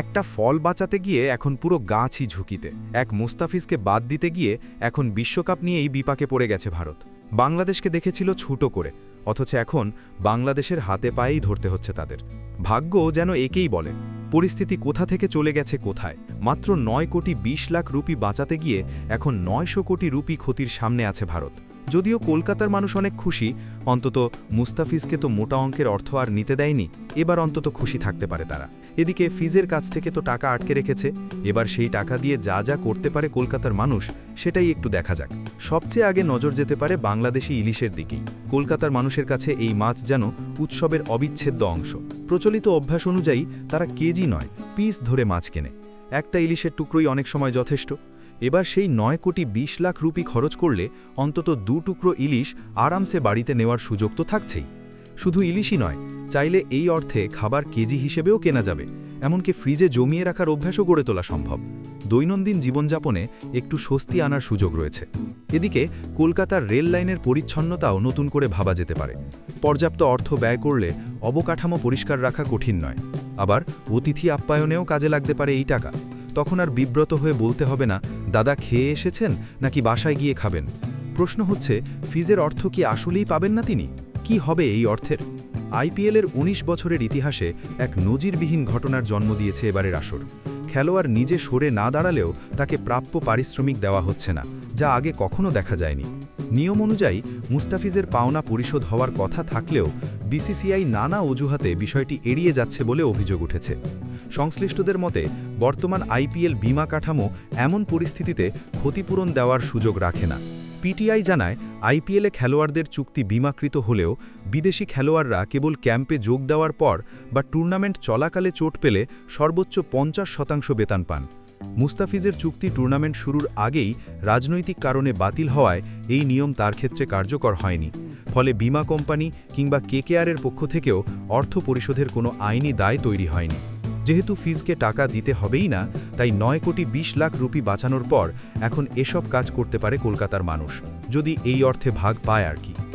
একটা ফল বাঁচাতে গিয়ে এখন পুরো গাছই ঝুঁকিতে। এক মুস্তাফিজকে বাদ দিতে গিয়ে এখন বিশ্বকাপ নিয়েই বিপাকে পড়ে গেছে ভারত। বাংলাদেশকে দেখেছিল ছুটো করে, অথচ এখন বাংলাদেশের হাতে পায়েই ধরতে হচ্ছে তাদের। ভাগ্য যেন একেই বলে। পরিস্থিতি কোথা থেকে চলে গেছে কোথায়। মাত্র 9 কোটি 20 লাখ রুপি বাঁচাতে গিয়ে এখন 900 কোটি রুপি ক্ষতির সামনে আছে ভারত। যদিও কলকাতার মানুষ অনেক খুশি, অন্তত মুস্তাফিজকে তো মোটা অঙ্কের অর্থ আর নিতে দেয়নি, এবার অন্তত খুশি থাকতে পারে তারা। এদিকে ফিজের কাছ থেকে তো টাকা আটকে রেখেছে, এবার সেই টাকা দিয়ে যা যা করতে পারে কলকাতার মানুষ সেটাই একটু দেখা যাক। সবচেয়ে আগে নজর যেতে পারে বাংলাদেশি ইলিশের দিকেই। কলকাতার মানুষের কাছে এই মাছ যেন উৎসবের অবিচ্ছেদ্য অংশ। প্রচলিত অভ্যাস অনুযায়ী তারা কেজি নয়, পিস ধরে মাছ কেনে। একটা ইলিশের টুকরোই অনেক সময় যথেষ্ট। এবার সেই 9 কোটি 20 লাখ রুপি খরচ করলে অন্তত 2 টুকরো ইলিশ আরামসে বাড়িতে নেওয়ার সুযোগ তো থাকছেই। শুধু ইলিশই নয়, চাইলে এই অর্থে খাবার কেজি হিসেবেও কেনা যাবে, এমনকি ফ্রিজে জমিয়ে রাখার অভ্যাসও গড়ে তোলা সম্ভব। দৈনন্দিন জীবনযাপনে একটু স্বস্তি আনার সুযোগ রয়েছে। এদিকে কলকাতার রেল লাইনের পরিচ্ছন্নতাও নতুন করে ভাবা যেতে পারে। পর্যাপ্ত অর্থ ব্যয় করলে অবকাঠামো পরিষ্কার রাখা কঠিন নয়। আবার অতিথি আপ্যায়নেও কাজে লাগতে পারে এই টাকা। তখন আর বিব্রত হয়ে বলতে হবে না দাদা খেয়ে এসেছেন নাকি বাসায় গিয়ে খাবেন। প্রশ্ন হচ্ছে, ফিজের অর্থ কি আসলেই পাবেন না তিনি? কি হবে এই অর্থের? আইপিএলের ১৯ বছরের ইতিহাসে এক নজিরবিহীন ঘটনার জন্ম দিয়েছে এবারের আসর। খেলোয়াড় নিজে সরে না দাঁড়ালেও তাকে প্রাপ্য পারিশ্রমিক দেওয়া হচ্ছে না, যা আগে কখনো দেখা যায়নি। নিয়ম অনুযায়ী মুস্তাফিজের পাওনা পরিশোধ হওয়ার কথা থাকলেও বিসিসিআই নানা অজুহাতে বিষয়টি এড়িয়ে যাচ্ছে বলে অভিযোগ উঠেছে। সংশ্লিষ্টদের মতে বর্তমান আইপিএল বিমা কাঠামো এমন পরিস্থিতিতে ক্ষতিপূরণ দেওয়ার সুযোগ রাখে না। পিটিআই জানায়, আইপিএলে খেলোয়াড়দের চুক্তি বিমাকৃত হলেও বিদেশি খেলোয়াড়রা কেবল ক্যাম্পে যোগ দেওয়ার পর বা টুর্নামেন্ট চলাকালে চোট পেলে সর্বোচ্চ 50% বেতন পান। মুস্তাফিজের চুক্তি টুর্নামেন্ট শুরুর আগেই রাজনৈতিক কারণে বাতিল হওয়ায় এই নিয়ম তার ক্ষেত্রে কার্যকর হয়নি। ফলে বিমা কোম্পানি কিংবা কেকেআরের পক্ষ থেকেও অর্থ পরিশোধের কোনো আইনি দায় তৈরি হয়নি। যেহেতু ফিজকে টাকা দিতে হবেই না, তাই 9 কোটি 20 লাখ রুপি বাঁচানোর পর এখন এসব কাজ করতে পারে কলকাতার মানুষ, যদি এই অর্থে ভাগ পায় আর কি।